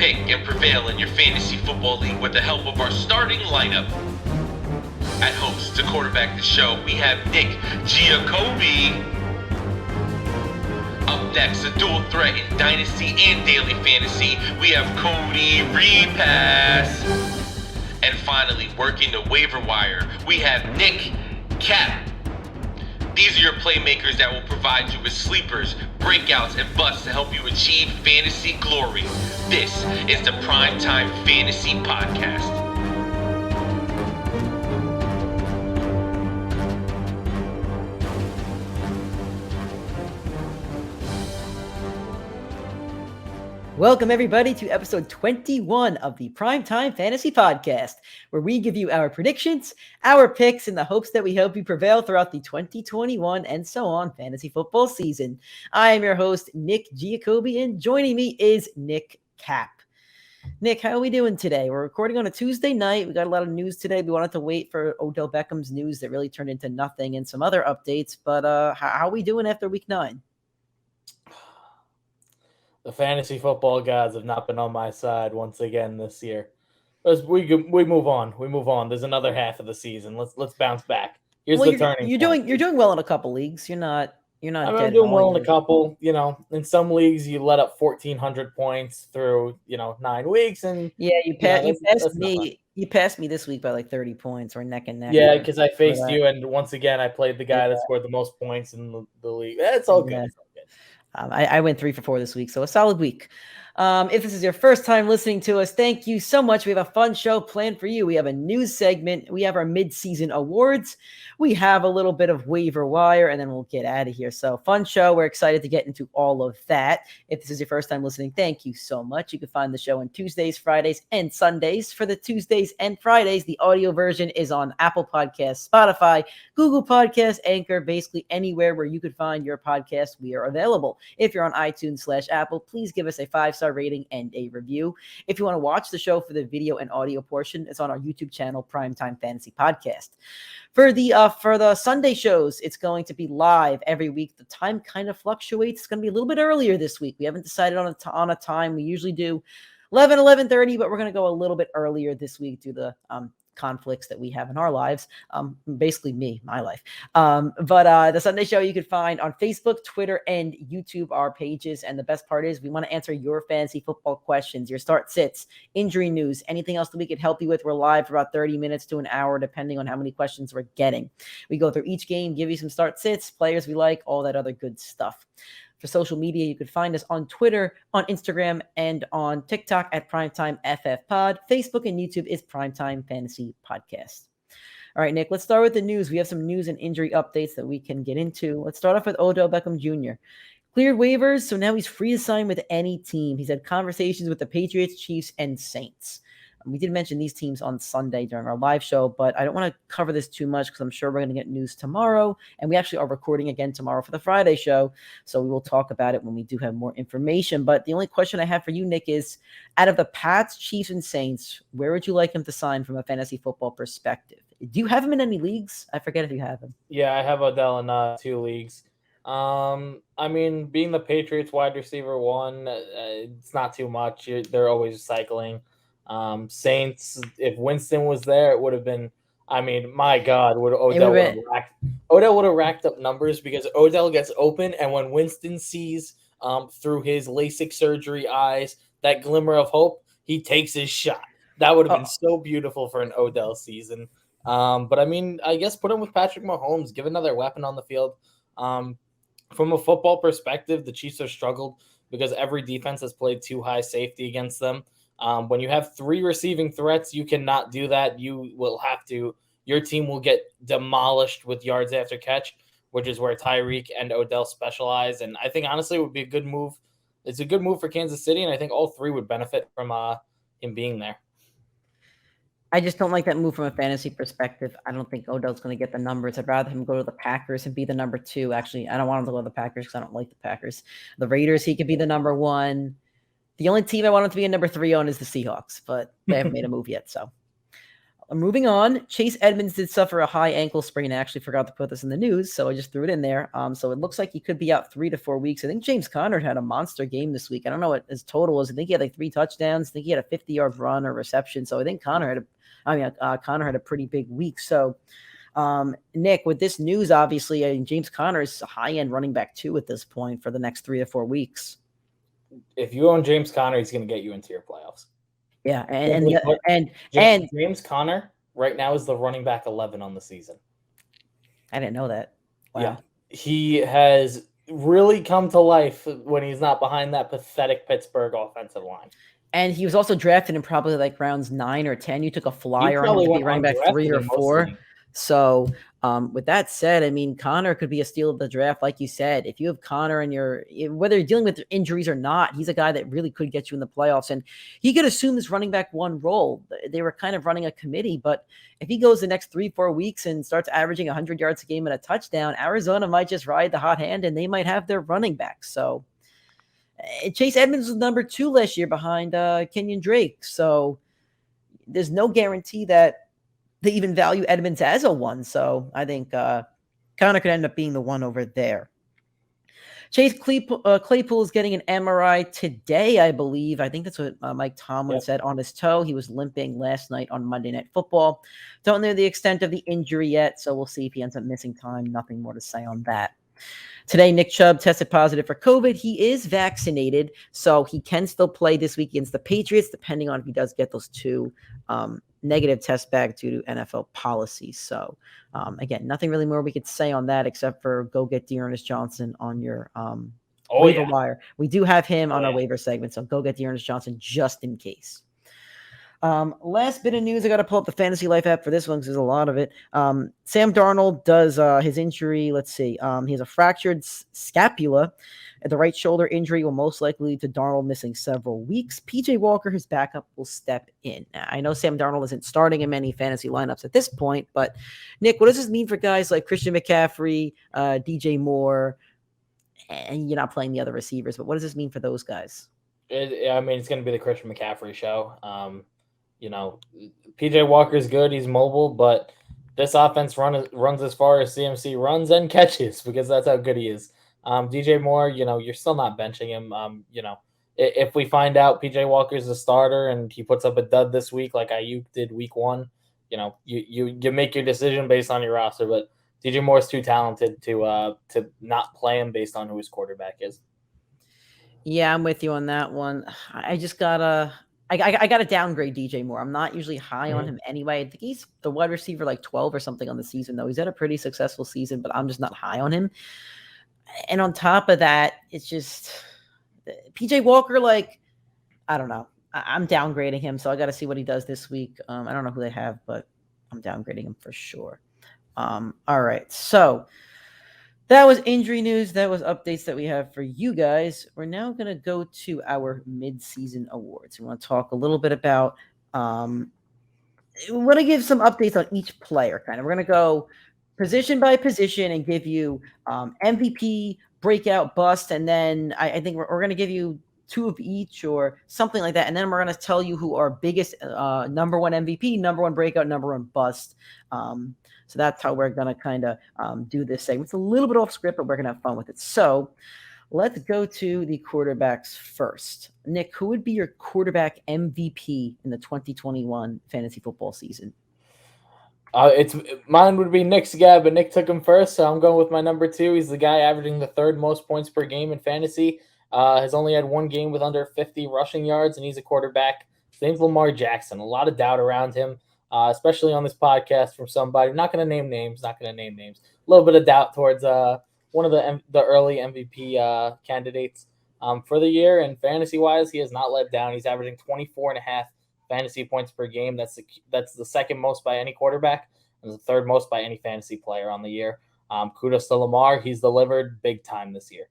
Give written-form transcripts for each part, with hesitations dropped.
pick and prevail in your fantasy football league with the help of our starting lineup. At host to quarterback the show, we have Nick Giacobbe. Up next, a dual threat in Dynasty and Daily Fantasy, we have Cody Repass. And finally, working the waiver wire, we have Nick Cap. These are your playmakers that will provide you with sleepers, breakouts, and busts to help you achieve fantasy glory. This is the PrimeTime Fantasy Podcast. Welcome, everybody, to episode 21 of the PrimeTime Fantasy Podcast, where we give you our predictions, our picks, in the hopes that we help you prevail throughout the 2021 and so on fantasy football season. I am your host, Nick Giacobbe, and joining me is Nick Cap. Nick, how are we doing today? We're recording on a Tuesday night. We got a lot of news today. We wanted to wait for Odell Beckham's news that really turned into nothing and some other updates, but how are we doing after week 9? The fantasy football gods have not been on my side once again this year. We move on. We move on. There's another half of the season. Let's bounce back. Here's the turning point. You're doing well in a couple leagues. You're not. I'm doing well in a couple. You know, in some leagues you let up 1,400 points through 9 weeks, and you passed me. You passed me this week by like 30 points. We're neck and neck. Yeah, because I faced you, and once again I played the guy that scored the most points in the league. It's all good. Yeah. I went 3 for 4 this week, so a solid week. If this is your first time listening to us, thank you so much. We have a fun show planned for you. We have a news segment. We have our mid-season awards. We have a little bit of waiver wire, and then we'll get out of here. So fun show. We're excited to get into all of that. If this is your first time listening, thank you so much. You can find the show on Tuesdays, Fridays, and Sundays. For the Tuesdays and Fridays, the audio version is on Apple Podcasts, Spotify, Google Podcasts, Anchor, basically anywhere where you could find your podcast, we are available. If you're on iTunes/Apple, please give us a 5-star rating and a review. If you want to watch the show for the video and audio portion, it's on our YouTube channel, PrimeTime Fantasy Podcast. For the Sunday shows, it's going to be live every week. The time kind of fluctuates. It's going to be a little bit earlier this week. We haven't decided on a time. We usually do 11:30, but we're going to go a little bit earlier this week due to the conflicts that we have in our lives, basically my life. But the Sunday show you can find on Facebook, Twitter, and YouTube, our pages. And the best part is we want to answer your fantasy football questions, your start sits, injury news, anything else that we could help you with. We're live for about 30 minutes to an hour, depending on how many questions we're getting. We go through each game, give you some start sits, players we like, all that other good stuff. For social media, you could find us on Twitter, on Instagram, and on TikTok at PrimeTimeFFPod. Facebook and YouTube is PrimeTime Fantasy Podcast. All right, Nick, let's start with the news. We have some news and injury updates that we can get into. Let's start off with Odell Beckham Jr. Cleared waivers, so now he's free to sign with any team. He's had conversations with the Patriots, Chiefs, and Saints. We did mention these teams on Sunday during our live show, but I don't want to cover this too much because I'm sure we're going to get news tomorrow. And we actually are recording again tomorrow for the Friday show. So we will talk about it when we do have more information. But the only question I have for you, Nick, is out of the Pats, Chiefs, and Saints, where would you like him to sign from a fantasy football perspective? Do you have him in any leagues? I forget if you have him. Yeah, I have Odell in 2 leagues. I mean, being the Patriots wide receiver 1, it's not too much. They're always cycling. Saints, if Winston was there, it would have been, I mean, my God, Odell would have racked up numbers because Odell gets open, and when Winston sees through his LASIK surgery eyes that glimmer of hope, he takes his shot. That would have been so beautiful for an Odell season. But I mean, I guess put him with Patrick Mahomes, give another weapon on the field. From a football perspective, the Chiefs have struggled because every defense has played too high safety against them. When you have 3 receiving threats, you cannot do that. Your team will get demolished with yards after catch, which is where Tyreek and Odell specialize. And I think, honestly, it would be a good move. It's a good move for Kansas City, and I think all 3 would benefit from him being there. I just don't like that move from a fantasy perspective. I don't think Odell's going to get the numbers. I'd rather him go to the Packers and be the number 2. Actually, I don't want him to go to the Packers because I don't like the Packers. The Raiders, he could be the number 1. The only team I want him to be a number 3 on is the Seahawks, but they haven't made a move yet. So moving on, Chase Edmonds did suffer a high ankle sprain. I actually forgot to put this in the news, so I just threw it in there. So it looks like he could be out 3 to 4 weeks. I think James Conner had a monster game this week. I don't know what his total was. I think he had like 3 touchdowns. I think he had a 50-yard run or reception. So I think Conner had a pretty big week. So, Nick, with this news, obviously, James Conner is a high-end running back too at this point for the next 3 to 4 weeks. If you own James Conner, he's going to get you into your playoffs. Yeah, and James Conner right now is the running back 11 on the season. I didn't know that. Wow. Yeah, he has really come to life when he's not behind that pathetic Pittsburgh offensive line. And he was also drafted in probably like rounds 9 or 10. You took a flyer on him to be running back 3 or 4. So with that said, I mean, Connor could be a steal of the draft. Like you said, if you have Connor and whether you're dealing with injuries or not, he's a guy that really could get you in the playoffs. And he could assume this running back 1 role. They were kind of running a committee, but if he goes the next 3-4 weeks and starts averaging 100 yards a game and a touchdown, Arizona might just ride the hot hand and they might have their running back. So Chase Edmonds was number 2 last year behind Kenyon Drake. So there's no guarantee that they even value Edmonds as a 1. So I think Connor could end up being the 1 over there. Chase Claypool is getting an MRI today, I believe. I think that's what Mike Tomlin said on his toe. He was limping last night on Monday Night Football. Don't know the extent of the injury yet, so we'll see if he ends up missing time. Nothing more to say on that. Today, Nick Chubb tested positive for COVID. He is vaccinated, so he can still play this week against the Patriots, depending on if he does get those 2 negative tests back due to NFL policy. So, again, nothing really more we could say on that except for go get Dearness Johnson on your waiver wire. We do have him on our waiver segment, so go get Dearness Johnson just in case. Last bit of news, I got to pull up the Fantasy Life app for this one because there's a lot of it. Sam Darnold does his injury. Let's see. He has a fractured scapula. The right shoulder injury will most likely lead to Darnold missing several weeks. PJ Walker, his backup, will step in. Now, I know Sam Darnold isn't starting in many fantasy lineups at this point, but Nick, what does this mean for guys like Christian McCaffrey, DJ Moore, and you're not playing the other receivers, but what does this mean for those guys? It's going to be the Christian McCaffrey show. PJ Walker's good. He's mobile, but this offense runs as far as CMC runs and catches because that's how good he is. DJ Moore, you're still not benching him. If we find out PJ Walker's the starter and he puts up a dud this week like Ayuk did week 1, you make your decision based on your roster. But DJ Moore's too talented to not play him based on who his quarterback is. Yeah, I'm with you on that one. I just gotta downgrade DJ Moore. I'm not usually high on him anyway. I think he's the wide receiver like 12 or something on the season, though. He's had a pretty successful season, but I'm just not high on him. And on top of that, it's just PJ Walker, I don't know. I'm downgrading him, so I got to see what he does this week. I don't know who they have, but I'm downgrading him for sure. All right, so that was injury news. That was updates that we have for you guys. We're now going to go to our mid-season awards. We want to talk a little bit about we want to give some updates on each player. We're going to go position by position and give you MVP, breakout, bust, and then I think we're going to give you 2 of each or something like that. And then we're going to tell you who our biggest number 1 MVP, number 1 breakout, number 1 bust. So that's how we're going to kind of do this segment. It's a little bit off script, but we're going to have fun with it. So let's go to the quarterbacks first. Nick, who would be your quarterback MVP in the 2021 fantasy football season? Mine would be Nick's guy, but Nick took him first, so I'm going with my number 2. He's the guy averaging the 3rd most points per game in fantasy. Has only had 1 game with under 50 rushing yards, and he's a quarterback. His name's Lamar Jackson. A lot of doubt around him, especially on this podcast from somebody. Not going to name names. A little bit of doubt towards one of the early MVP candidates for the year. And fantasy-wise, he has not let down. He's averaging 24.5 fantasy points per game. That's the 2nd most by any quarterback and the 3rd most by any fantasy player on the year. Kudos to Lamar. He's delivered big time this year.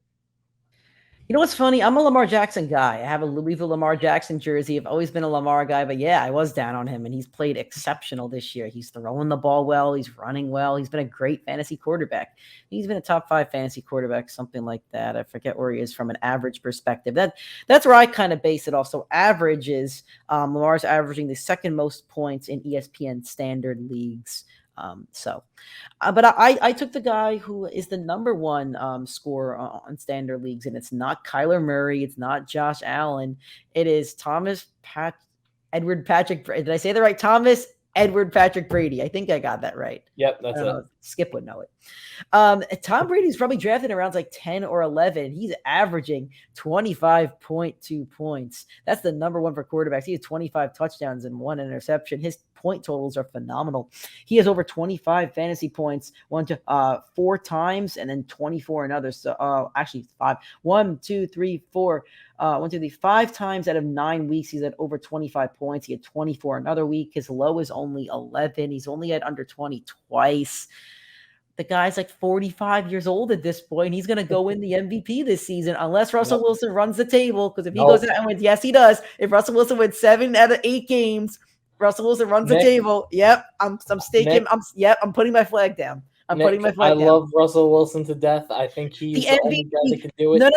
You know what's funny? I'm a Lamar Jackson guy. I have a Louisville Lamar Jackson jersey. I've always been a Lamar guy, but yeah, I was down on him, and he's played exceptional this year. He's throwing the ball well. He's running well. He's been a great fantasy quarterback. He's been a top 5 fantasy quarterback, something like that. I forget where he is from an average perspective. That's where I kind of base it off. So average is Lamar's averaging the second most points in ESPN standard leagues. But I took the guy who is the number one scorer on standard leagues, and it's not Kyler Murray, it's not Josh Allen, it is Edward Patrick. Did I say that right? Thomas Edward Patrick Brady. I think I got that right. Yep, that's it. Skip would know it. Tom Brady's probably drafted around like 10 or 11. He's averaging 25.2 points. That's the number one for quarterbacks. He has 25 touchdowns and 1 interception. His point totals are phenomenal. He has over 25 fantasy points 4 times, and then 24 in others. So actually 5. 1, 2, 3, 4. 5 times out of 9 weeks, he's at over 25 points. He had 24 another week. His low is only 11. He's only at under 20 twice. The guy's like 45 years old at this point. He's going to go win the MVP this season unless Russell Wilson runs the table. Because if he goes out and wins, yes, he does. If Russell Wilson wins 7 out of 8 games, Russell Wilson runs the table. Yep, I'm staking. I'm putting my flag down. I love Russell Wilson to death. I think he's the only guy that can do it. No.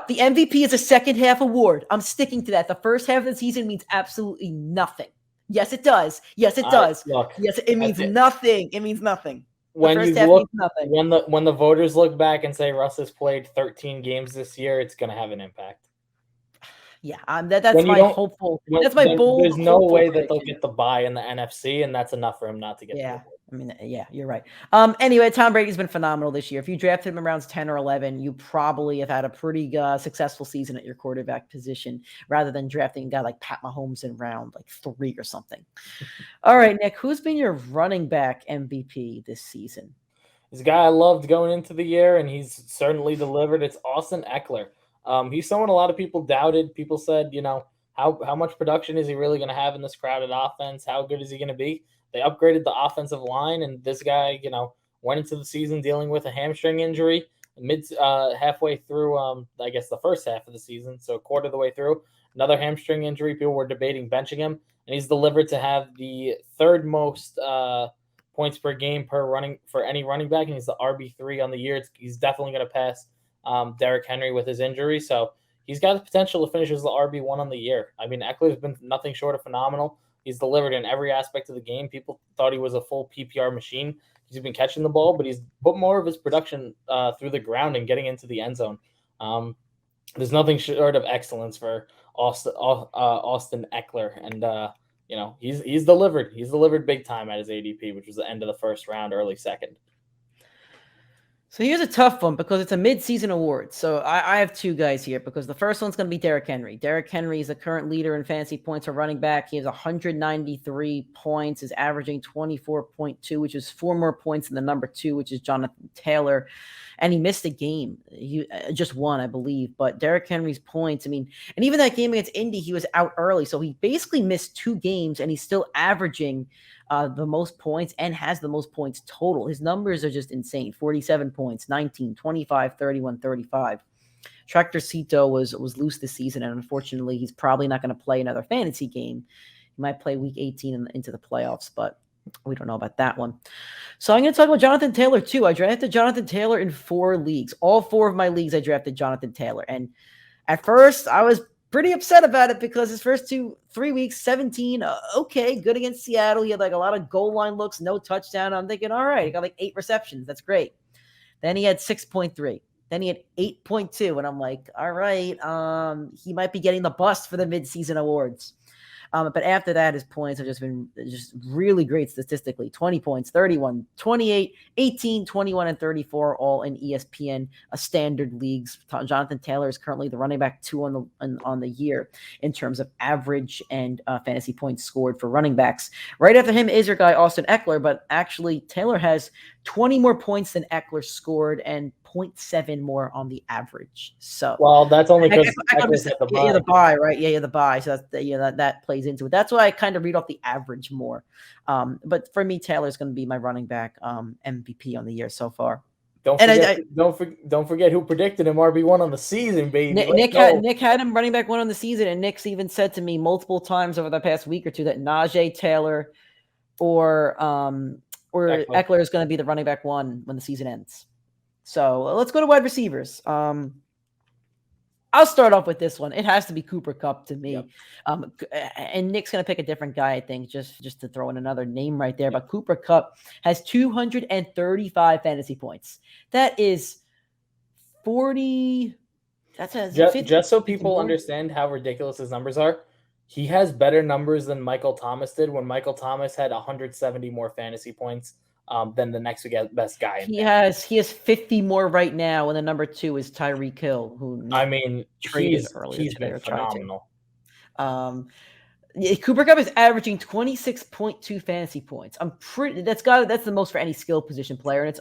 The MVP is a second half award. I'm sticking to that. The first half of the season means absolutely nothing. Yes, it does. Yes, it does. Look, yes, it means nothing. It means nothing. When the voters look back and say Russ has played 13 games this year, it's going to have an impact. Yeah, that's my hopeful. That's my bold. There's no way that they'll get the bye in the NFC, and that's enough for him not to get. Yeah, I mean, yeah, you're right. Anyway, Tom Brady's been phenomenal this year. If you drafted him in rounds 10 or 11, you probably have had a pretty successful season at your quarterback position, rather than drafting a guy like Pat Mahomes in round like 3 or something. All right, Nick, who's been your running back MVP this season? He's a guy I loved going into the year, and he's certainly delivered. It's Austin Ekeler. He's someone a lot of people doubted. People said, how much production is he really going to have in this crowded offense? How good is he going to be? They upgraded the offensive line, and this guy, went into the season dealing with a hamstring injury halfway through, I guess the first half of the season. So a quarter of the way through, another hamstring injury. People were debating benching him, and he's delivered to have the 3rd most points per game for any running back, and he's the RB3 on the year. He's definitely going to pass Derrick Henry with his injury. So he's got the potential to finish as the RB1 on the year. I mean, Ekeler's been nothing short of phenomenal. He's delivered in every aspect of the game. People thought he was a full PPR machine. He's been catching the ball, but he's put more of his production through the ground and getting into the end zone. There's nothing short of excellence for Austin Ekeler. And, he's delivered. He's delivered big time at his ADP, which was the end of the first round, early second. So here's a tough one because it's a mid-season award. So I have 2 guys here because the first one's going to be Derrick Henry. Derrick Henry is the current leader in fantasy points for running back. He has 193 points, is averaging 24.2, which is 4 more points than the number 2, which is Jonathan Taylor. And he missed a game. He just one, I believe. But Derrick Henry's points, and even that game against Indy, he was out early. So he basically missed 2 games, and he's still averaging the most points and has the most points total. His numbers are just insane. 47 points, 19, 25, 31, 35. Tractor Cito was loose this season, and unfortunately, he's probably not going to play another fantasy game. He might play week 18 into the playoffs, but we don't know about that one. So I'm going to talk about Jonathan Taylor too. I drafted Jonathan Taylor in 4 leagues. All 4 of my leagues, I drafted Jonathan Taylor. And at first, I was pretty upset about it because his first 3 weeks, 17, okay, good against Seattle. He had like a lot of goal line looks, no touchdown. I'm thinking, all right, he got like 8 receptions. That's great. Then he had 6.3. Then he had 8.2. And I'm like, all right, he might be getting the bust for the midseason awards. But after that, his points have just been really great statistically. 20 points, 31, 28, 18, 21, and 34, all in ESPN standard leagues. Jonathan Taylor is currently the running back 2 on the year in terms of average and fantasy points scored for running backs. Right after him is your guy, Austin Ekeler, but actually Taylor has 20 more points than Ekeler scored and 0.7 more on the average. So, well, that's only because the bye, right? Yeah, the bye. So that plays into it. That's why I kind of read off the average more. But for me, Taylor's going to be my running back MVP on the year so far. Don't forget who predicted him RB1 on the season, baby. Nick had him running back 1 on the season, and Nick's even said to me multiple times over the past week or two that Najee, Taylor, or Ekeler is going to be the running back 1 when the season ends. So let's go to wide receivers. I'll start off with this one. It has to be Cooper Kupp to me. Yep. And Nick's going to pick a different guy, I think, just to throw in another name right there. But Cooper Kupp has 235 fantasy points. That is 40. That's just so people understand how ridiculous his numbers are. He has better numbers than Michael Thomas did when Michael Thomas had 170 more fantasy points than the next best guy. He has 50 more right now, and the number 2 is Tyreek Hill, who traded earlier. He's been phenomenal. Cooper Kupp is averaging 26.2 fantasy points. That's the most for any skill position player, and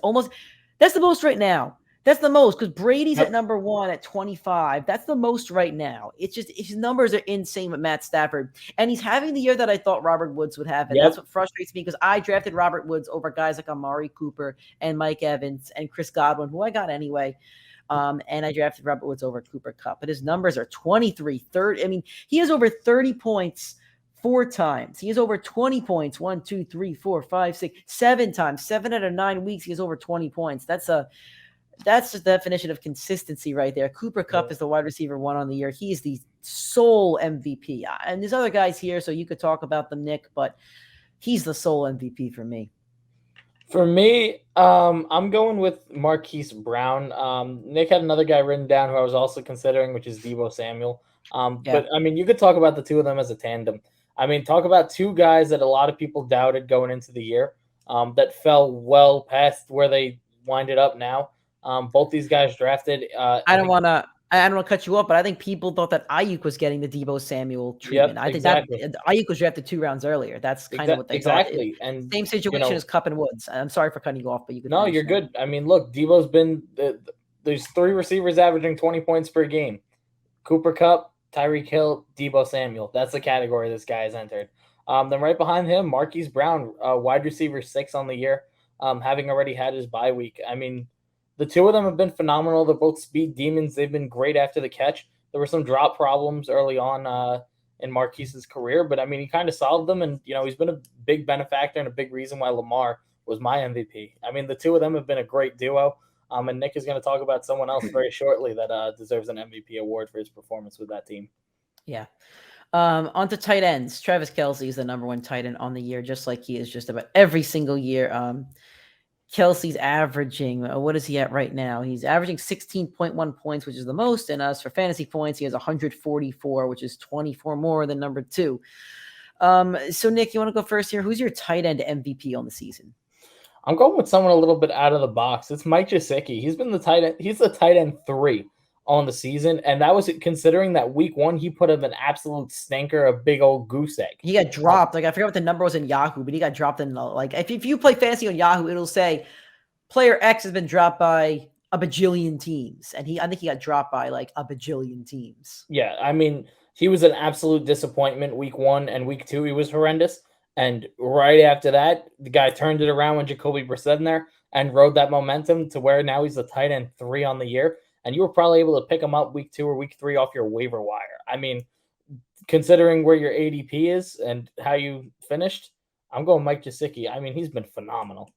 that's the most right now. That's the most because Brady's at number 1 at 25. That's the most right now. It's just his numbers are insane with Matt Stafford, and he's having the year that I thought Robert Woods would have, and that's what frustrates me because I drafted Robert Woods over guys like Amari Cooper and Mike Evans and Chris Godwin, who I got anyway. And I drafted Robert Woods over Cooper Kupp, but his numbers are 23, 30. I mean, he has over 30 points 4 times. He has over 20 points 1, 2, 3, 4, 5, 6, 7 times. 7 out of 9 weeks, he has over 20 points. That's the definition of consistency right there. Cooper Kupp is the wide receiver 1 on the year. He's the sole MVP. And there's other guys here, so you could talk about them, Nick, but he's the sole MVP for me. For me, I'm going with Marquise Brown. Nick had another guy written down who I was also considering, which is Deebo Samuel. But, I mean, you could talk about the two of them as a tandem. I mean, talk about 2 guys that a lot of people doubted going into the year that fell well past where they winded up now. Both these guys drafted. I don't want to cut you off, but I think people thought that Ayuk was getting the Deebo Samuel treatment. I think that Ayuk was drafted 2 rounds earlier. That's kind of what they thought. And same situation as Kupp and Woods. I'm sorry for cutting you off, but you could. No, you're good. I mean, look, Deebo's been there's 3 receivers averaging 20 points per game: Cooper Kupp, Tyreek Hill, Deebo Samuel. That's the category this guy has entered. Then right behind him, Marquise Brown, wide receiver 6 on the year, having already had his bye week. I mean, the 2 of them have been phenomenal. They're both speed demons. They've been great after the catch. There were some drop problems early on in Marquise's career, but I mean, he kind of solved them, and he's been a big benefactor and a big reason why Lamar was my MVP. I mean, the 2 of them have been a great duo. And Nick is going to talk about someone else very shortly that deserves an MVP award for his performance with that team. Yeah. On to tight ends. Travis Kelce is the number 1 tight end on the year, just like he is just about every single year. Kelsey's averaging, what is he at right now? He's averaging 16.1 points, which is the most. And as for fantasy points, he has 144, which is 24 more than number 2. So, Nick, you want to go first here? Who's your tight end MVP on the season? I'm going with someone a little bit out of the box. It's Mike Gesicki. He's been the tight end. He's the tight end 3 on the season, and that was considering that week 1 he put up an absolute stinker, a big old goose egg. He got dropped. I forgot what the number was in Yahoo, but he got dropped in if you play fantasy on Yahoo, it'll say player X has been dropped by a bajillion teams, and I think he got dropped by a bajillion teams. Yeah, I mean, he was an absolute disappointment week 1, and week 2 he was horrendous. And right after that, the guy turned it around when Jacoby Brissett in there and rode that momentum to where now he's the tight end 3 on the year. And you were probably able to pick him up week 2 or week 3 off your waiver wire. I mean, considering where your ADP is and how you finished, I'm going Mike Gesicki. I mean, he's been phenomenal.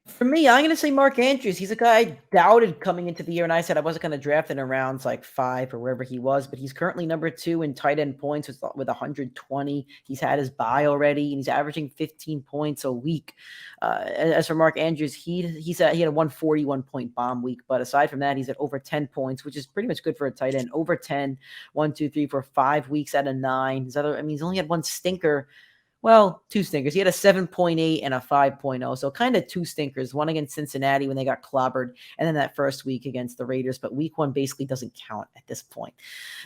For me, I'm going to say Mark Andrews. He's a guy I doubted coming into the year, and I said I wasn't going to draft in around 5 or wherever he was, but he's currently number 2 in tight end points with 120. He's had his bye already, and he's averaging 15 points a week. As for Mark Andrews, he had a 141-point bomb week, but aside from that, he's at over 10 points, which is pretty much good for a tight end. Over 10, 1, 2, 3, 4, 5 weeks out of 9. He's only had 1 stinker. Well, 2 stinkers. He had a 7.8 and a 5.0. So kind of 2 stinkers, one against Cincinnati when they got clobbered, and then that first week against the Raiders. But week 1 basically doesn't count at this point.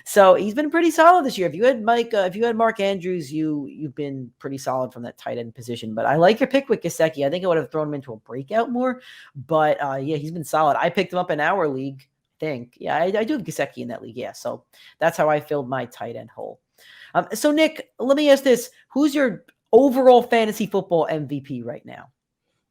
So he's been pretty solid this year. If you had Mark Andrews, you've been pretty solid from that tight end position. But I like your pick with Gesicki. I think I would have thrown him into a breakout more. But yeah, he's been solid. I picked him up in our league, I think. Yeah, I do have Gesicki in that league. Yeah, so that's how I filled my tight end hole. So, Nick, let me ask this. Who's your overall fantasy football MVP right now?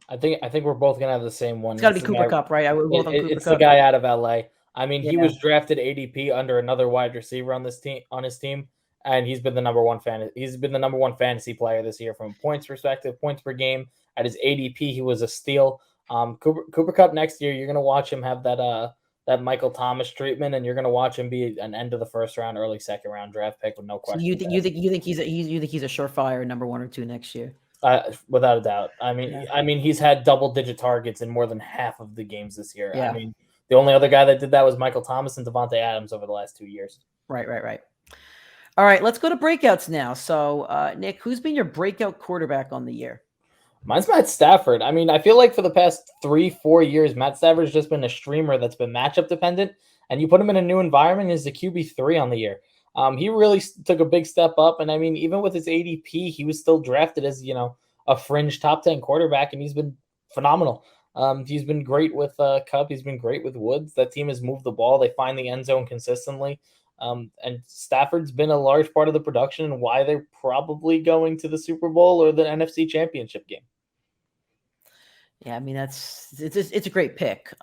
I think we're both gonna have the same one. It's got to be the Cooper guy, Kupp, right? We're both on Cooper it's the Kupp. guy out of LA. I mean, he Yeah. was drafted ADP under another wide receiver on his team, and he's been the number one fantasy player this year from a points perspective, points per game. At his ADP, he was a steal. Cooper Kupp next year, you're gonna watch him have that Michael Thomas treatment, and you're gonna watch him be an end of the first round, early second round draft pick with no So question. you think he's a surefire number 1 or 2 next year? Without a doubt. I mean, he's had double-digit targets in more than half of the games this year. Yeah. I mean, the only other guy that did that was Michael Thomas and Devontae Adams over the last 2 years. Right. All right, let's go to breakouts now. So, Nick, who's been your breakout quarterback on the year? Mine's Matt Stafford. I mean, I feel like for the past 3-4 years, Matt Stafford's just been a streamer that's been matchup dependent, and you put him in a new environment, he's the QB3 on the year. He really took a big step up, and I mean, even with his ADP, he was still drafted as, a fringe top 10 quarterback, and he's been phenomenal. He's been great with Kupp. He's been great with Woods. That team has moved the ball. They find the end zone consistently. And Stafford's been a large part of the production and why they're probably going to the Super Bowl or the NFC Championship game. Yeah, I mean it's a great pick.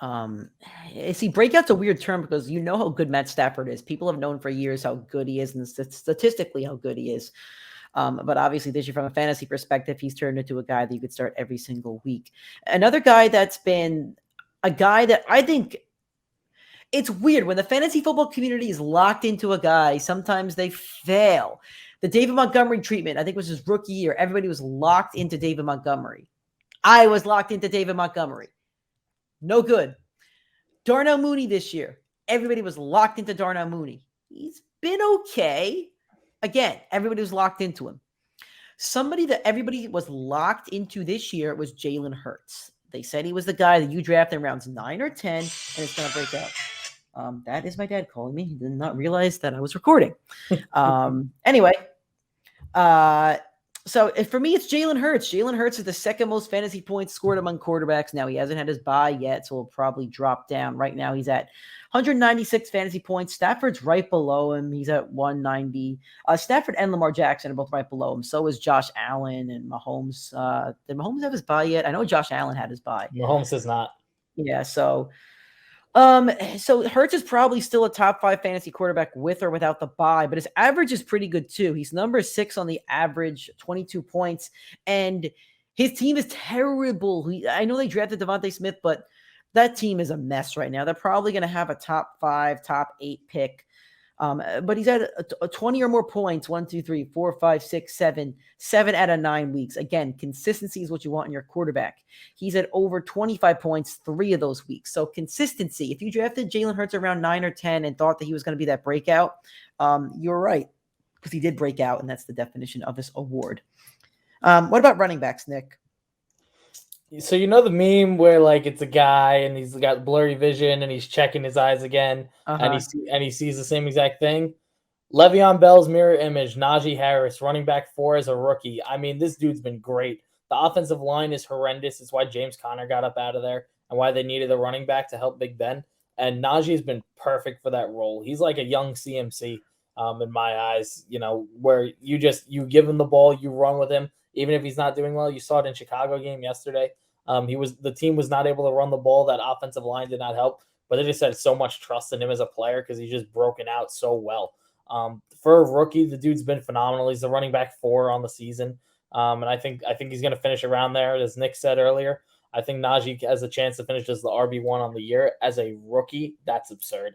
See, breakout's a weird term because you know how good Matt Stafford is. People have known for years how good he is and statistically how good he is. But obviously this year from a fantasy perspective, he's turned into a guy that you could start every single week. Another guy that's been a guy that I think it's weird when the fantasy football community is locked into a guy, sometimes they fail. The David Montgomery treatment, I think was his rookie year. Everybody was locked into David Montgomery. I was locked into David Montgomery. No good. Darnell Mooney this year. Everybody was locked into Darnell Mooney. He's been okay. Again, everybody was locked into him. Somebody that everybody was locked into this year was Jalen Hurts. They said he was the guy that you draft in rounds 9 or 10, and it's going to break out. That is my dad calling me. He did not realize that I was recording. Anyway, so for me, it's Jalen Hurts. Jalen Hurts is the second most fantasy points scored among quarterbacks. Now, he hasn't had his bye yet, so he'll probably drop down. Right now, he's at 196 fantasy points. Stafford's right below him. He's at 190. Stafford and Lamar Jackson are both right below him. So is Josh Allen and Mahomes. Did Mahomes have his bye yet? I know Josh Allen had his bye. Mahomes is not. Yeah, so Hurts is probably still a top 5 fantasy quarterback with or without the bye, but his average is pretty good too. He's number 6 on the average, 22 points, and his team is terrible. I know they drafted Devontae Smith, but that team is a mess right now. They're probably going to have a top 5, top 8 pick. But he's at a 20 or more points, 1, 2, 3, 4, 5, 6, 7 out of 9 weeks. Again, consistency is what you want in your quarterback. He's at over 25 points 3 of those weeks. So consistency. If you drafted Jalen Hurts around 9 or 10 and thought that he was going to be that breakout, you're right, because he did break out, and that's the definition of this award. What about running backs, Nick? So you know the meme where like it's a guy and he's got blurry vision and he's checking his eyes again and he sees the same exact thing. Le'Veon Bell's mirror image, Najee Harris, running back 4 as a rookie. I mean, this dude's been great. The offensive line is horrendous. It's why James Conner got up out of there and why they needed a running back to help Big Ben. And Najee's been perfect for that role. He's like a young CMC in my eyes, where you give him the ball, you run with him, even if he's not doing well. You saw it in Chicago game yesterday. The team was not able to run the ball. That offensive line did not help, but they just had so much trust in him as a player because he's just broken out so well. For a rookie, the dude's been phenomenal. He's the running back 4 on the season. And I think he's going to finish around there. As Nick said earlier, I think Najee has a chance to finish as the RB1 on the year as a rookie. That's absurd.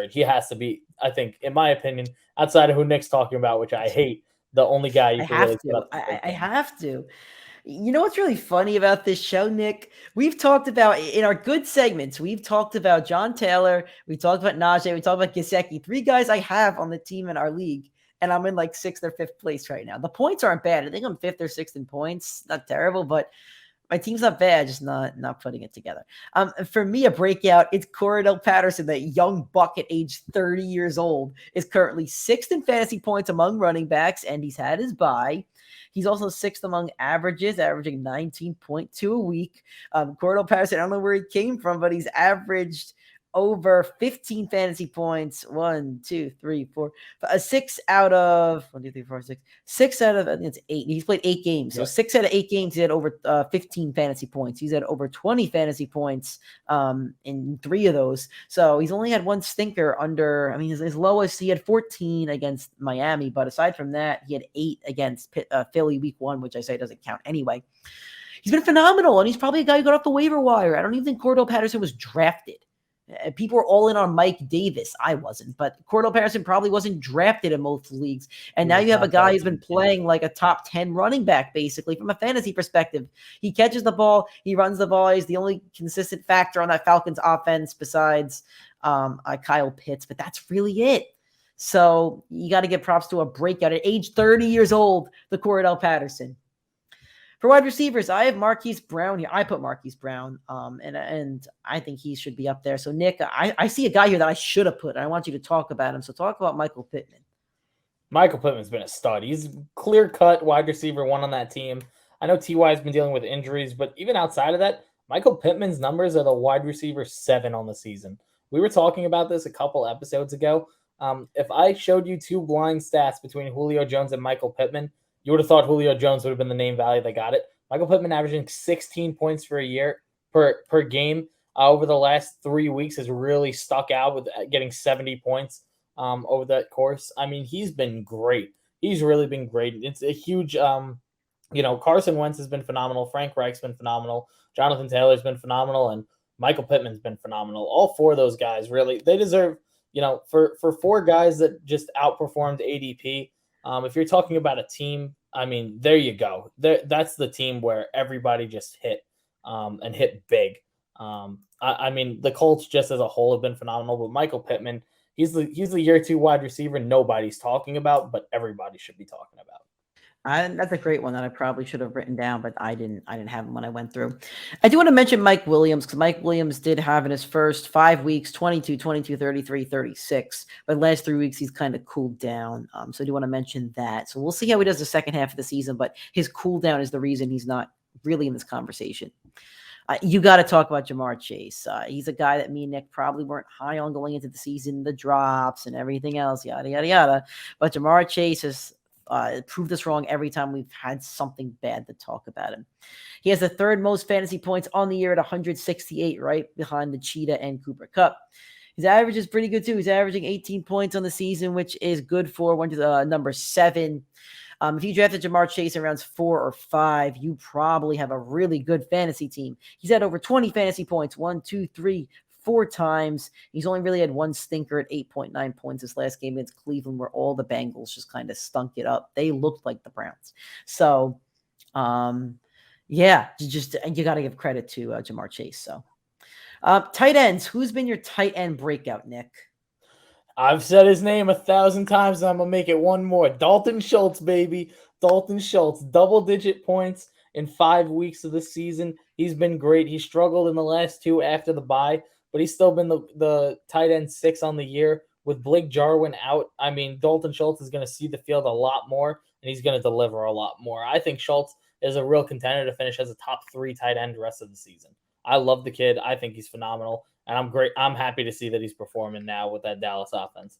He has to be, I think, in my opinion, outside of who Nick's talking about, which I hate, the only guy you can really put up. I have to. You know what's really funny about this show, Nick? We've talked about, in our good segments, we've talked about John Taylor, we talked about Najee, we talked about Gesicki, 3 guys I have on the team in our league, and I'm in like 6th or 5th place right now. The points aren't bad. I think I'm 5th or 6th in points. Not terrible, but my team's not bad, just not putting it together. For me, a breakout, it's Cordell Patterson, that young buck at age 30 years old, is currently 6th in fantasy points among running backs, and he's had his bye. He's also 6th among averages, averaging 19.2 a week. Cordell Patterson, I don't know where he came from, but he's averaged over 15 fantasy points. 1, 2, 3, 4, 6 out of 1, 2, 3, 4, 6. 6 out of, I think it's 8. He's played 8 games. So 6 out of 8 games, he had over 15 fantasy points. He's had over 20 fantasy points in 3 of those. So he's only had one stinker under, I mean, his lowest, he had 14 against Miami. But aside from that, he had 8 against Philly week 1, which I say doesn't count anyway. He's been phenomenal, and he's probably a guy who got off the waiver wire. I don't even think Cordell Patterson was drafted. People were all in on Mike Davis. I wasn't, but Cordell Patterson probably wasn't drafted in most leagues. And now you have a guy who's been playing like a top 10 running back, basically, from a fantasy perspective. He catches the ball. He runs the ball. He's the only consistent factor on that Falcons offense besides Kyle Pitts, but that's really it. So you got to give props to a breakout at age 30 years old, the Cordell Patterson. For wide receivers, I have Marquise Brown here. I put Marquise Brown, and I think he should be up there. So, Nick, I see a guy here that I should have put, and I want you to talk about him. So talk about Michael Pittman. Michael Pittman's been a stud. He's clear-cut wide receiver 1 on that team. I know T.Y. has been dealing with injuries, but even outside of that, Michael Pittman's numbers are the wide receiver 7 on the season. We were talking about this a couple episodes ago. If I showed you 2 blind stats between Julio Jones and Michael Pittman, you would have thought Julio Jones would have been the name value that got it. Michael Pittman averaging 16 points for a year per game over the last 3 weeks has really stuck out with getting 70 points over that course. I mean, he's been great. He's really been great. It's a huge, Carson Wentz has been phenomenal. Frank Reich's been phenomenal. Jonathan Taylor's been phenomenal. And Michael Pittman's been phenomenal. All 4 of those guys, really, they deserve, for 4 guys that just outperformed ADP. If you're talking about a team, I mean, there you go. That's the team where everybody just hit and hit big. I mean, the Colts just as a whole have been phenomenal, but Michael Pittman, he's the year 2 wide receiver nobody's talking about, but everybody should be talking about. That's a great one that I probably should have written down, but I didn't have him when I went through. I do want to mention Mike Williams, because Mike Williams did have in his first 5 weeks 22, 22, 33, 36. But last 3 weeks he's kind of cooled down. So I do want to mention that. So we'll see how he does the second half of the season, but his cool down is the reason he's not really in this conversation. You got to talk about Jamar Chase. He's a guy that me and Nick probably weren't high on going into the season, the drops and everything else, yada, yada, yada. But Jamar Chase has proved us wrong every time we've had something bad to talk about him. He has the 3rd most fantasy points on the year at 168, right behind the Cheetah and Cooper Kupp. His average is pretty good too. He's averaging 18 points on the season, which is good for number 7. If you drafted Jamar Chase in rounds 4 or 5, you probably have a really good fantasy team. He's had over 20 fantasy points, 1, 2, 3, 4 times. He's only really had one stinker at 8.9 points this last game against Cleveland, where all the Bengals just kind of stunk it up. They looked like the Browns. So, yeah, you got to give credit to Jamar Chase. So, tight ends. Who's been your tight end breakout, Nick? I've said his name 1,000 times, and I'm going to make it one more. Dalton Schultz, baby. Dalton Schultz, double-digit points in 5 weeks of the season. He's been great. He struggled in the last 2 after the bye, but he's still been the tight end 6 on the year. With Blake Jarwin out, I mean, Dalton Schultz is going to see the field a lot more, and he's going to deliver a lot more. I think Schultz is a real contender to finish as a top 3 tight end the rest of the season. I love the kid. I think he's phenomenal, and I'm happy to see that he's performing now with that Dallas offense.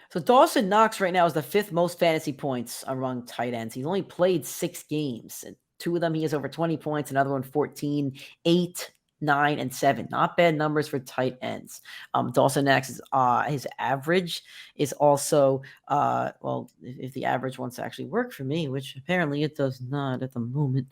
So Dawson Knox right now is the 5th most fantasy points among tight ends. He's only played 6 games. 2 of them he has over 20 points, another one 14, 8, 9, and 7. Not bad numbers for tight ends. Dawson Knox is his average is also if the average wants to actually work for me, which apparently it does not at the moment.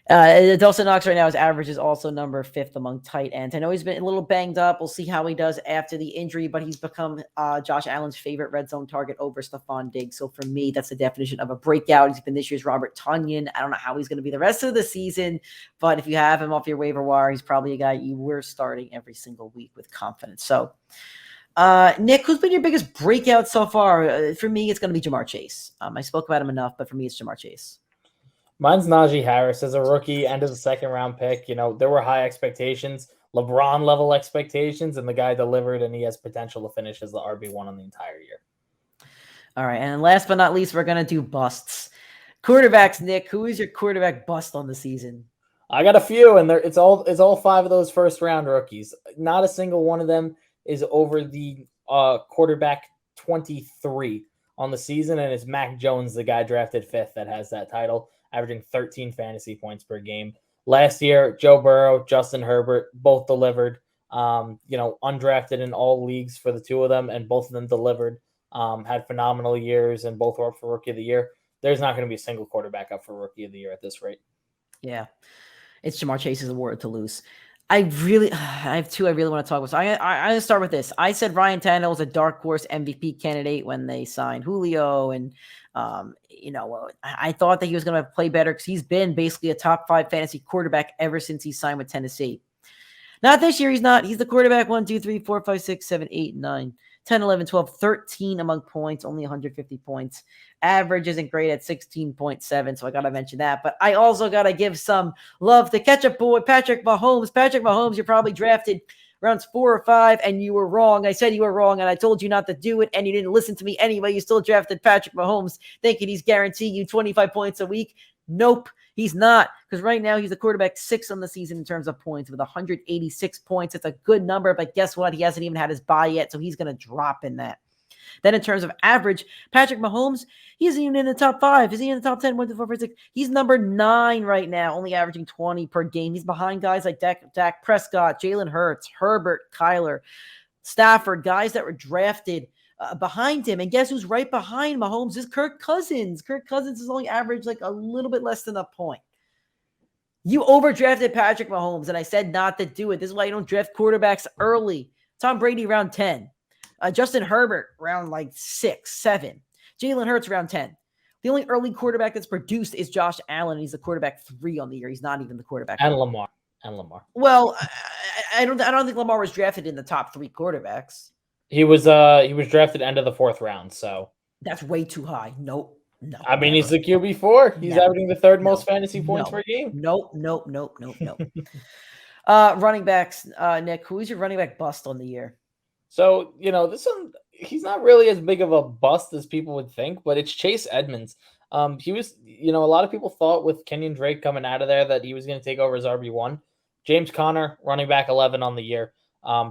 Dawson Knox right now, his average is also number 5th among tight ends. I know he's been a little banged up. We'll see how he does after the injury, but he's become Josh Allen's favorite red zone target over Stephon Diggs. So for me, that's the definition of a breakout. He's been this year's Robert Tonyan. I don't know how he's going to be the rest of the season, but if you have him off your waiver wire, he's probably a guy you were starting every single week with confidence. So, Nick, who's been your biggest breakout so far? For me, it's going to be Jamar Chase. I spoke about him enough, but for me, it's Jamar Chase. Mine's Najee Harris as a rookie, end of the 2nd round pick. There were high expectations, LeBron level expectations, and the guy delivered, and he has potential to finish as the RB1 on the entire year. All right. And last but not least, we're going to do busts. Quarterbacks, Nick, who is your quarterback bust on the season? I got a few, and it's all 5 of those first round rookies. Not a single one of them is over the quarterback 23 on the season, and it's Mac Jones, the guy drafted 5th, that has that title, averaging 13 fantasy points per game. Last year, Joe Burrow, Justin Herbert, both delivered. Undrafted in all leagues for the 2 of them, and both of them delivered. Had phenomenal years, and both were up for Rookie of the Year. There's not going to be a single quarterback up for Rookie of the Year at this rate. Yeah. It's Jamar Chase's award to lose. I have 2 I really want to talk about. So I'm going to start with this. I said Ryan Tannehill was a dark horse MVP candidate when they signed Julio. And, I thought that he was going to play better because he's been basically a top 5 fantasy quarterback ever since he signed with Tennessee. Not this year. He's not. He's the quarterback 1, 2, 3, 4, 5, 6, 7, 8, 9, 10, 11, 12, 13 among points, only 150 points. Average isn't great at 16.7, so I got to mention that. But I also got to give some love to catch-up boy Patrick Mahomes. Patrick Mahomes, you're probably drafted rounds 4 or 5, and you were wrong. I said you were wrong, and I told you not to do it, and you didn't listen to me anyway. You still drafted Patrick Mahomes thinking he's guaranteeing you 25 points a week. Nope. He's not, because right now he's the quarterback 6 on the season in terms of points with 186 points. It's a good number, but guess what? He hasn't even had his bye yet, so he's going to drop in that. Then in terms of average, Patrick Mahomes, he isn't even in the top 5. Is he in the top 10? 1, 2, 4, 5, 6. He's number 9 right now, only averaging 20 per game. He's behind guys like Dak Prescott, Jalen Hurts, Herbert, Kyler, Stafford, guys that were drafted behind him. And guess who's right behind Mahomes is Kirk Cousins. Kirk Cousins is only averaged like a little bit less than a point. You overdrafted Patrick Mahomes, and I said not to do it. This is why you don't draft quarterbacks early. Tom Brady, round 10. Justin Herbert, round like 6, 7. Jalen Hurts, round 10. The only early quarterback that's produced is Josh Allen. He's the quarterback 3 on the year. He's not even the quarterback. And Lamar. Well, I don't think Lamar was drafted in the top 3 quarterbacks. He was drafted end of the 4th round, so that's way too high. Nope. No. I mean, he's the QB4. He's averaging the 3rd most fantasy points per game. Nope. Running backs, Nick, who's your running back bust on the year? So, this one, he's not really as big of a bust as people would think, but it's Chase Edmonds. He was, a lot of people thought with Kenyon Drake coming out of there that he was going to take over as RB1. James Conner, running back 11 on the year.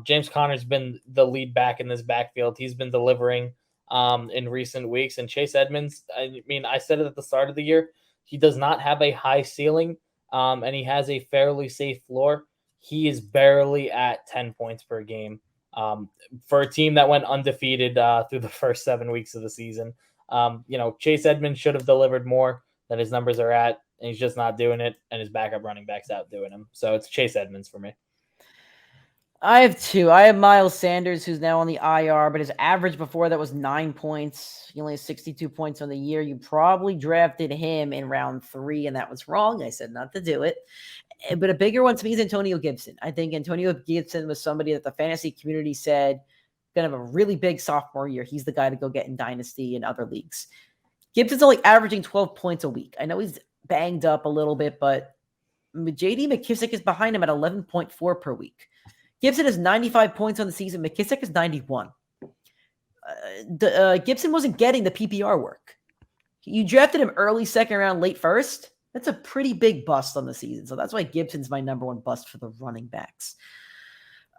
James Conner's been the lead back in this backfield. He's been delivering in recent weeks. And Chase Edmonds, I mean, I said it at the start of the year, he does not have a high ceiling, and he has a fairly safe floor. He is barely at 10 points per game. For a team that went undefeated through the first 7 weeks of the season. Chase Edmonds should have delivered more than his numbers are at, and he's just not doing it, and his backup running back's outdoing him. So it's Chase Edmonds for me. I have 2. I have Miles Sanders, who's now on the IR, but his average before that was 9 points. He only has 62 points on the year. You probably drafted him in round 3, and that was wrong. I said not to do it. But a bigger one to me is Antonio Gibson. I think Antonio Gibson was somebody that the fantasy community said going to have a really big sophomore year. He's the guy to go get in Dynasty and other leagues. Gibson's only averaging 12 points a week. I know he's banged up a little bit, but J.D. McKissick is behind him at 11.4 per week. Gibson has 95 points on the season. McKissick is 91. Gibson wasn't getting the PPR work. You drafted him early second round, late first. That's a pretty big bust on the season. So that's why Gibson's my number 1 bust for the running backs.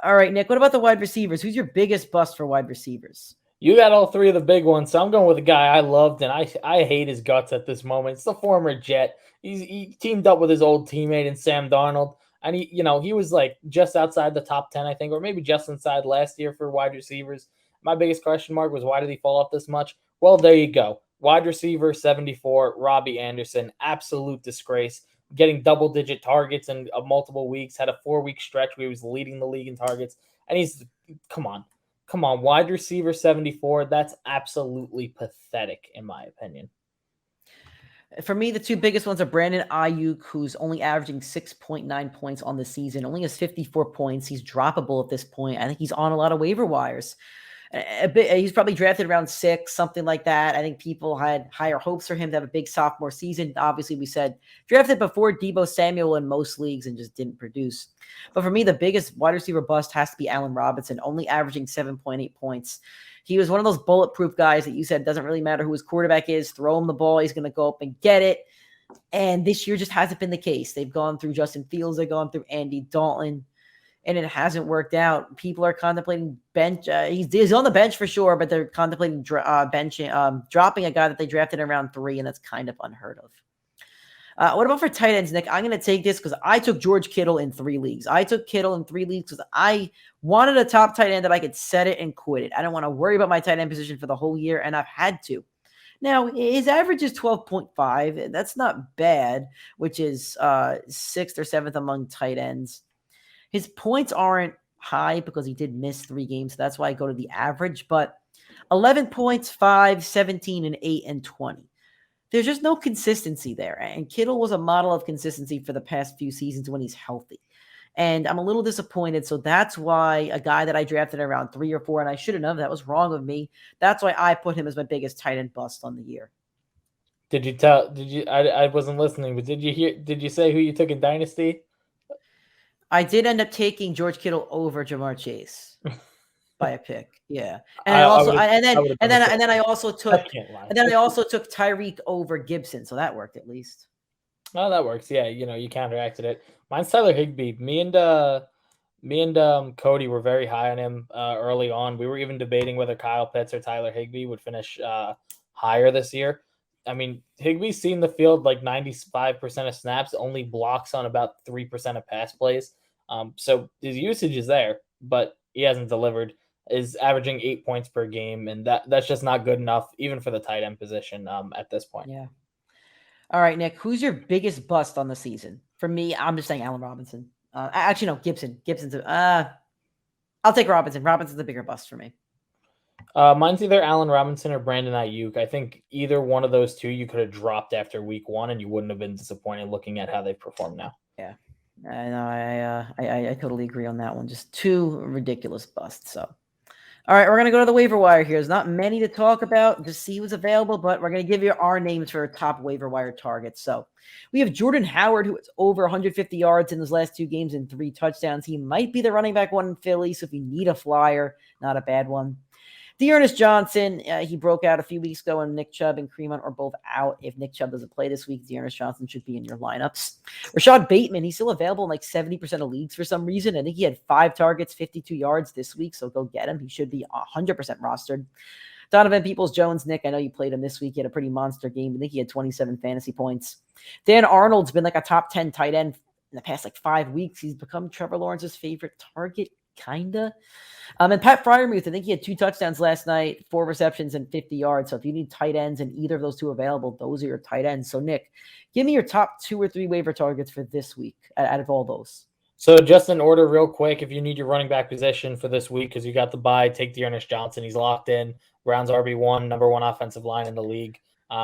All right, Nick, what about the wide receivers? Who's your biggest bust for wide receivers? You got all 3 of the big ones, so I'm going with a guy I loved, and I hate his guts at this moment. It's the former Jet. He teamed up with his old teammate in Sam Darnold, and he was like just outside the top 10, I think, or maybe just inside last year for wide receivers. My biggest question mark was, why did he fall off this much? Well, there you go. Wide receiver 74, Robbie Anderson, absolute disgrace. Getting double-digit targets in multiple weeks, had a 4-week stretch where he was leading the league in targets. And he's, come on, wide receiver 74, that's absolutely pathetic, in my opinion. For me, the 2 biggest ones are Brandon Ayuk, who's only averaging 6.9 points on the season, only has 54 points. He's droppable at this point. I think he's on a lot of waiver wires. He's probably drafted around 6, something like that. I think people had higher hopes for him to have a big sophomore season. Obviously, we said drafted before Deebo Samuel in most leagues and just didn't produce. But for me, the biggest wide receiver bust has to be Allen Robinson, only averaging 7.8 points. He was one of those bulletproof guys that you said doesn't really matter who his quarterback is. Throw him the ball. He's going to go up and get it. And this year just hasn't been the case. They've gone through Justin Fields, they've gone through Andy Dalton, and it hasn't worked out. People are contemplating bench. He's on the bench for sure, but they're contemplating benching, dropping a guy that they drafted in round 3, and that's kind of unheard of. What about for tight ends, Nick? I'm going to take this because I took George Kittle in 3 leagues. I took Kittle in 3 leagues because I wanted a top tight end that I could set it and quit it. I don't want to worry about my tight end position for the whole year, and I've had to. Now, his average is 12.5. That's not bad, which is 6th or 7th among tight ends. His points aren't high because he did miss 3 games. So that's why I go to the average. But 11 points, 5, 17, and 8, and 20. There's just no consistency there. And Kittle was a model of consistency for the past few seasons when he's healthy. And I'm a little disappointed. So that's why a guy that I drafted around 3 or 4, and I shouldn't have, that was wrong of me. That's why I put him as my biggest tight end bust on the year. I wasn't listening, but did you say who you took in Dynasty? I did end up taking George Kittle over Jamar Chase by a pick. Yeah. And I also took Tyreek over Gibson. So that worked at least. Oh, that works. Yeah, you counteracted it. Mine's Tyler Higbee. Me and Cody were very high on him early on. We were even debating whether Kyle Pitts or Tyler Higbee would finish higher this year. I mean, Higbee's seen the field like 95% of snaps, only blocks on about 3% of pass plays. So his usage is there, but he hasn't delivered. Is averaging 8 points per game, and that's just not good enough, even for the tight end position at this point. Yeah. All right, Nick, who's your biggest bust on the season? For me, I'm just saying Allen Robinson. Actually, no, Gibson. I'll take Robinson. Robinson's the bigger bust for me. Mine's either Allen Robinson or Brandon Ayuk. I think either one of those two you could have dropped after week 1, and you wouldn't have been disappointed looking at how they perform now. Yeah, I totally agree on that one. Just 2 ridiculous busts. So, all right, we're gonna go to the waiver wire here. There's not many to talk about. Just see who's available, but we're gonna give you our names for top waiver wire targets. So, we have Jordan Howard, who is over 150 yards in his last 2 games and 3 touchdowns. He might be the running back one in Philly, so if you need a flyer, not a bad one. Dearness Johnson, he broke out a few weeks ago, and Nick Chubb and Cremont are both out. If Nick Chubb doesn't play this week, Dearness Johnson should be in your lineups. Rashad Bateman, he's still available in like 70% of leagues for some reason. I think he had 5 targets, 52 yards this week, so go get him. He should be 100% rostered. Donovan Peoples-Jones, Nick, I know you played him this week. He had a pretty monster game. I think he had 27 fantasy points. Dan Arnold's been like a top 10 tight end in the past like 5 weeks. He's become Trevor Lawrence's favorite target. Kinda. And Pat Freiermuth, I think he had 2 touchdowns last night, 4 receptions and 50 yards. So if you need tight ends and either of those 2 available, those are your tight ends. So Nick, give me your top 2 or 3 waiver targets for this week out of all those. So just in order real quick, if you need your running back position for this week, because you got the bye, take Dearness Johnson. He's locked in. Browns RB1, number 1 offensive line in the league.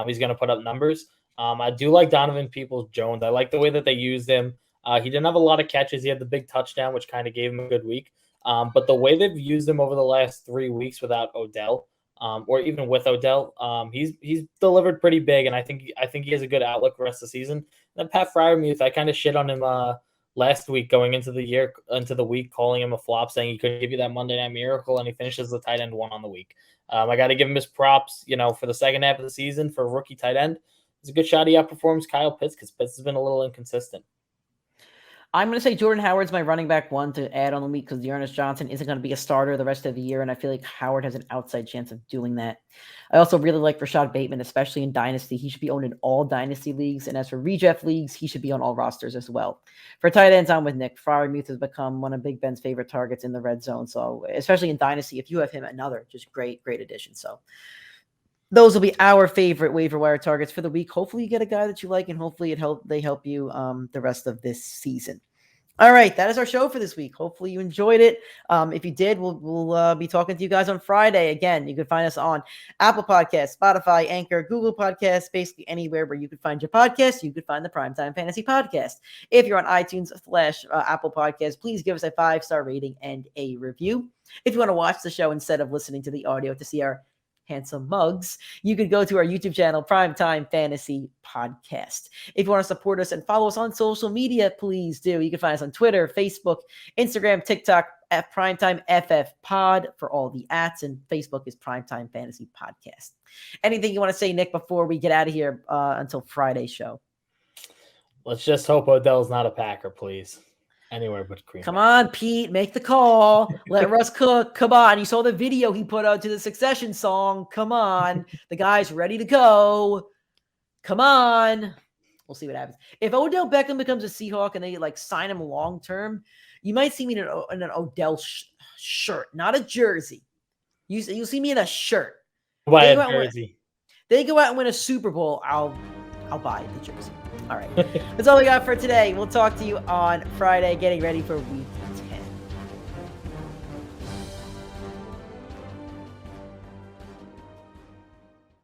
He's going to put up numbers. I do like Donovan Peoples-Jones. I like the way that they used him. He didn't have a lot of catches. He had the big touchdown, which kind of gave him a good week. But the way they've used him over the last 3 weeks without Odell, or even with Odell, he's delivered pretty big, and I think he has a good outlook for the rest of the season. And then Pat Freiermuth, I kind of shit on him last week going into the week, calling him a flop, saying he could give you that Monday Night Miracle, and he finishes the tight end 1 on the week. I got to give him his props, for the second half of the season for a rookie tight end. It's a good shot he outperforms Kyle Pitts because Pitts has been a little inconsistent. I'm going to say Jordan Howard's my running back 1 to add on the week because Dearness Johnson isn't going to be a starter the rest of the year, and I feel like Howard has an outside chance of doing that. I also really like Rashad Bateman, especially in Dynasty. He should be owned in all Dynasty leagues, and as for redraft leagues, he should be on all rosters as well. For tight ends, I'm with Nick. Freiermuth has become one of Big Ben's favorite targets in the red zone, so especially in Dynasty, if you have him, another just great addition. So those will be our favorite waiver wire targets for the week. Hopefully you get a guy that you like, and hopefully they help you the rest of this season. All right, that is our show for this week. Hopefully you enjoyed it. If you did, we'll be talking to you guys on Friday. Again, you can find us on Apple Podcasts, Spotify, Anchor, Google Podcasts, basically anywhere where you can find your podcast, you could find the Primetime Fantasy Podcast. If you're on iTunes / Apple Podcasts, please give us a 5-star rating and a review. If you want to watch the show instead of listening to the audio to see our handsome mugs, you could go to our YouTube channel, Primetime Fantasy Podcast. If you want to support us and follow us on social media, please do. You can find us on Twitter, Facebook, Instagram, TikTok at PrimeTimeFFPod for all the ats, and Facebook is Primetime Fantasy Podcast. Anything you want to say, Nick, before we get out of here until Friday's show? Let's just hope Odell's not a Packer, please. Anywhere but Green Come Bay. on, Pete, make the call. Let Russ cook. Come on. You saw the video he put out to the Succession song. Come on. The guy's ready to go. Come on. We'll see what happens. If Odell Beckham becomes a Seahawk and they sign him long term, you might see me in an Odell shirt, not a jersey. You'll see me in a shirt. Buy a jersey. They go out and win a Super Bowl. I'll buy the jersey. All right. That's all we got for today. We'll talk to you on Friday, getting ready for week